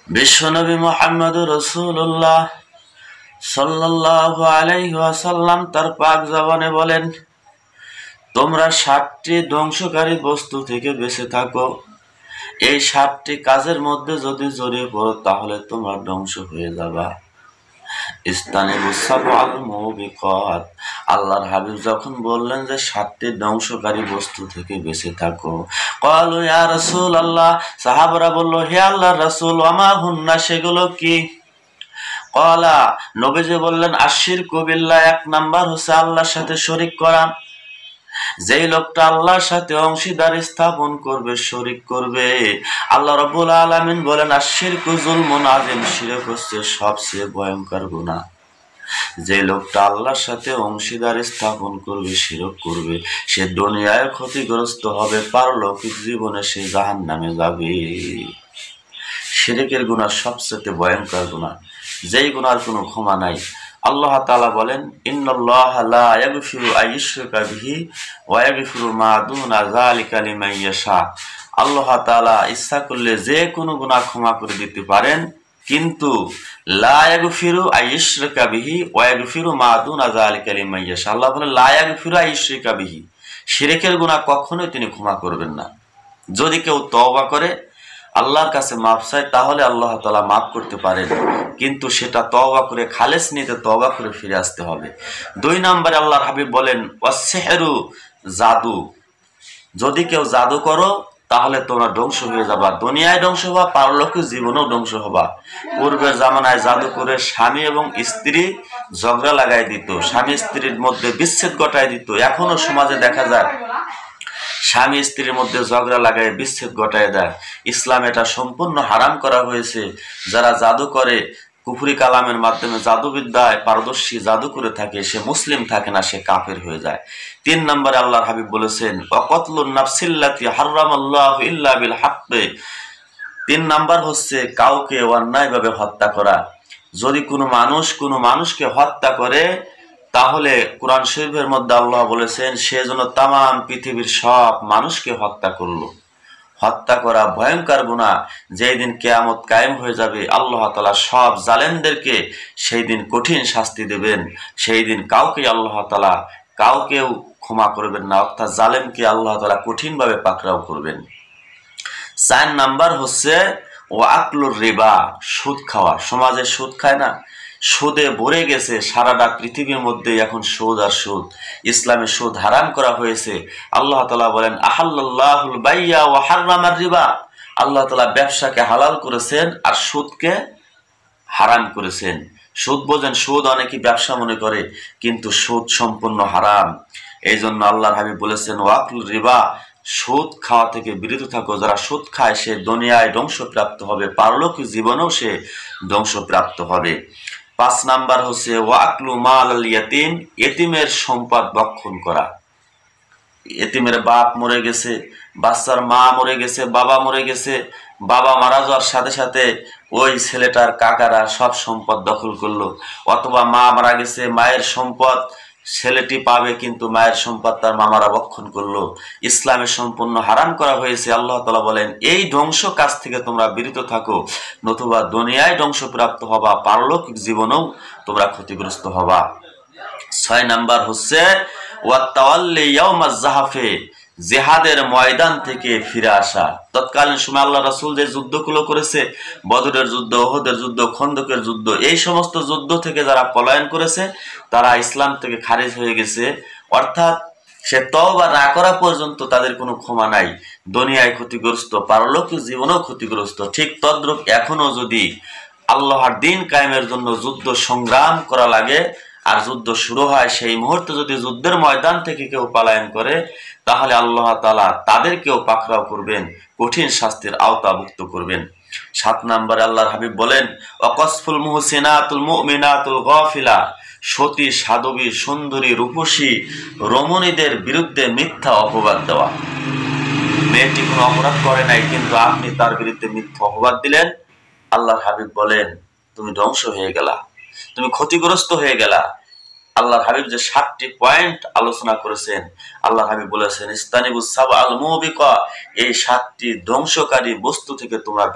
বিশ্বনবী মুহাম্মদুর রাসূলুল্লাহ সাল্লাল্লাহু আলাইহি ওয়াসাল্লাম তার পাক জবানে বলেন, তোমরা 7টি ধ্বংসকারী বস্তু থেকে বেঁচে থাকো। এই 7টি কাজের মধ্যে যদি জড়িয়ে পড়ো তাহলে তোমরা ধ্বংস হয়ে যাবা। ইস্তানিবুস সাবআল মুবিকাত। আল্লাহর হাবিব যখন বললেন যে 7টি ধ্বংসকারী বস্তু থেকে বেঁচে থাকো, ক্বালু ইয়া রাসূলুল্লাহ, সাহাবারা বলল, হে আল্লাহর রাসূল, ওয়া হুন্না, সেগুলো কি? ক্বালা, নবীজি বললেন, আশিরকু বিল্লাহ, 1 নাম্বার হচ্ছে আল্লাহর সাথে শরীক করা। যেই লোকটা আল্লাহর সাথে অংশীদার স্থাপন করবে, শরীক করবে, আল্লাহ রাব্বুল আলামিন বলেন, আশিরকু যুলমুন আযীম, শিরক হচ্ছে সবচেয়ে ভয়ঙ্কর গুনাহ। যে লোকটা আল্লাহর সাথে অংশীদার স্থাপন করবে, শিরক করবে, সে দুনিয়ায় ক্ষতিগ্রস্ত হবে, পারলৌকিক জীবনে সে জাহান্নামে যাবে। শিরকের গুনাহ সবচেয়ে ভয়ঙ্কর গুনাহ, যেই গুনার কোনো ক্ষমা নাই। আল্লাহ তাআলা বলেন, ইন্নাল্লাহা লা ইয়াগফিরু আইয়ুশরাকা বিহি ওয়া ইয়াগফিরু মা দুনা যালিকা লিমান ইয়াশা। আল্লাহ তাআলা ইচ্ছা করলে যে কোনো গুনাহ ক্ষমা করে দিতে পারেন, কিন্তু লা ইয়াগফিরু আইয়ুশরাকা বিহি ওয়া ইয়াগফিরু মা দুনা যালিকা লিমান ইয়াশা। আল্লাহ বলেন, লা ইয়াগফিরু আইয়ুশরাকা বিহি, শিরকের গুনাহ কখনোই তিনি ক্ষমা করবেন না। যদি কেউ তওবা করে আল্লাহর কাছে মাফ চায়, তাহলে আল্লাহ তাআলা মাফ করতে পারেন, কিন্তু সেটা তওবা করে খালেস নিতে তওবা করে ফিরে আসতে হবে। 2 নম্বরে আল্লাহর হাবিব বলেন, ওয়াসসিহরু, জাদু। যদি কেউ জাদু করো তাহলে তোমরা ধ্বংস হয়ে যাবা, দুনিয়ায় ধ্বংস হবা, পারলৌকিক জীবনেও ধ্বংস হবা। পূর্বের জামানায় জাদু করে স্বামী এবং স্ত্রী ঝগড়া লাগাই দিত, স্বামী স্ত্রীর মধ্যে বিচ্ছেদ ঘটায় দিত। এখনো সমাজে দেখা যায় স্বামী স্ত্রীর মধ্যে ঝগড়া লাগায় বিচ্ছেদ ঘটায় দেয়। ইসলাম এটা সম্পূর্ণ হারাম করা হয়েছে। যারা জাদু করে, কুফরি কালামের মাধ্যমে জাদুবিদ্যায় পারদর্শী, জাদু করে থাকে, সে মুসলিম থাকে না, সে কাফের হয়ে যায়। 3 নম্বরে আল্লাহর হাবিব বলেছেন, ওয়াকাতলুন নাফসিল্লাতী হারামাল্লাহু ইল্লা বিল হাক্কি। 3 নাম্বার হচ্ছে কাউকে অন্যায়ভাবে হত্যা করা। যদি কোনো মানুষকে হত্যা করে, তাহলে কোরআন শরীফের মধ্যে আল্লাহ বলেছেন, সে যেন তামাম পৃথিবীর সব মানুষকে হত্যা করলো। হত্যা করা ভয়ঙ্কর গুনাহ। যেই দিন কিয়ামত কায়েম হয়ে যাবে, আল্লাহ তাআলা সব জালেমদেরকে সেই দিন কঠিন শাস্তি দেবেন। সেই দিন আল্লাহ তাআলা কাউকেও ক্ষমা করবেন না, অর্থাৎ জালেমকে আল্লাহ তাআলা কঠিনভাবে পাকড়াও করবেন। 4 নাম্বার হচ্ছে ওয়াকলুর রিবা, সুদ খাওয়া। সমাজে সুদ খায় না, সুদে ভরে গেছে সারাটা পৃথিবীর মধ্যে। এখন সুদ আর সুদ, ইসলামে সুদ হারাম করা হয়েছে। আল্লাহ তাআলা বলেন, আহাল্লাল্লাহুল বাইয়া ওয়া হাররামার রিবা। আল্লাহ তাআলা ব্যবসাকে হালাল করেছেন আর সুদকে হারাম করেছেন। সুদ বোঝেন, সুদ অনেকেই ব্যবসা মনে করে, কিন্তু সুদ সম্পূর্ণ হারাম। এই জন্য আল্লাহর হাবিব বলেছেন, ওয়াকলুর রিবা, সুদ খাওয়া থেকে বিরত থাকো। যারা সুদ খায় সে দুনিয়ায় ধ্বংসপ্রাপ্ত হবে, পারলৌকিক জীবনেও সে ধ্বংসপ্রাপ্ত হবে। 5 নাম্বার হচ্ছে ওয়াকলু মাল আল ইয়াতিম, এতিমের সম্পদ ভক্ষণ করা। এতিমের বাপ মরে গেছে, বাচ্চার মা মরে গেছে, বাবা মরে গেছে, বাবা মারা যাওয়ার সাথে সাথে ওই ছেলেটার কাকারা সব সম্পদ দখল করলো। অথবা মা মারা গেছে, মায়ের সম্পদ ছেলেটি পাবে, কিন্তু মায়ের সম্পদ তার মামারা ভক্ষণ করলো। ইসলামে সম্পূর্ণ হারাম করা হয়েছে। আল্লাহ তাআলা বলেন, এই ধ্বংস কাজ থেকে তোমরা বিরত থাকো, নতুবা দুনিয়ায় ধ্বংসপ্রাপ্ত হবা, পারলৌকিক জীবনেও তোমরা ক্ষতিগ্রস্ত হবা। 6 নাম্বার হচ্ছে ওয়াতাওয়াল্লি ইয়াউমাজ জাহাফে, জিহাদের ময়দান থেকে ফিরে আসা। তৎকালীন সময় আল্লাহ রাসূল যে যুদ্ধগুলো করেছে, বদরের যুদ্ধ, উহুদের যুদ্ধ, খন্দকের যুদ্ধ, এই সমস্ত যুদ্ধ থেকে যারা পলায়ন করেছে তারা ইসলাম থেকে খারিজ হয়ে গেছে। অর্থাৎ সে তওবা না করা পর্যন্ত তাদের কোনো ক্ষমা নাই। দুনিয়ায় ক্ষতিগ্রস্ত, পারলৌকিক জীবনেও ক্ষতিগ্রস্ত। ঠিক তদ্রূপ এখনো যদি আল্লাহর দ্বীন কায়েমের জন্য যুদ্ধ সংগ্রাম করা লাগে, আর যুদ্ধ শুরু হয়, সেই মুহূর্তে যদি যুদ্ধের ময়দান থেকে কেউ পলায়ন করে, তাহলে আল্লাহ তাআলা তাদেরকেও পাকড়াও করবেন, কঠিন শাস্তির আওতাভুক্ত করবেন। 7 নম্বরে আল্লাহর হাবিব বলেন, ওয়াকসফুল মুহসিনাতুল মুমিনাতুল গাফিলা, সতী সাধবী সুন্দরী রূপসী রমণীদের বিরুদ্ধে মিথ্যা অপবাদ দেওয়া। মেয়েটি কোনো অপরাধ করে নাই, কিন্তু আপনি তার বিরুদ্ধে মিথ্যা অপবাদ দিলেন। আল্লাহর হাবিব বলেন, তুমি ধ্বংস হয়ে গেলা, তুমি ক্ষতিগ্রস্ত হয়ে গেলা। আল্লাহর হাবিব যে 7টি পয়েন্ট আলোচনা করেছেন, আল্লাহর হাবিব বলেছেন, ইস্তানিবুস সাবআল মুবিকা, এই 7টি ধ্বংসকারী বস্তু থেকে তোমরা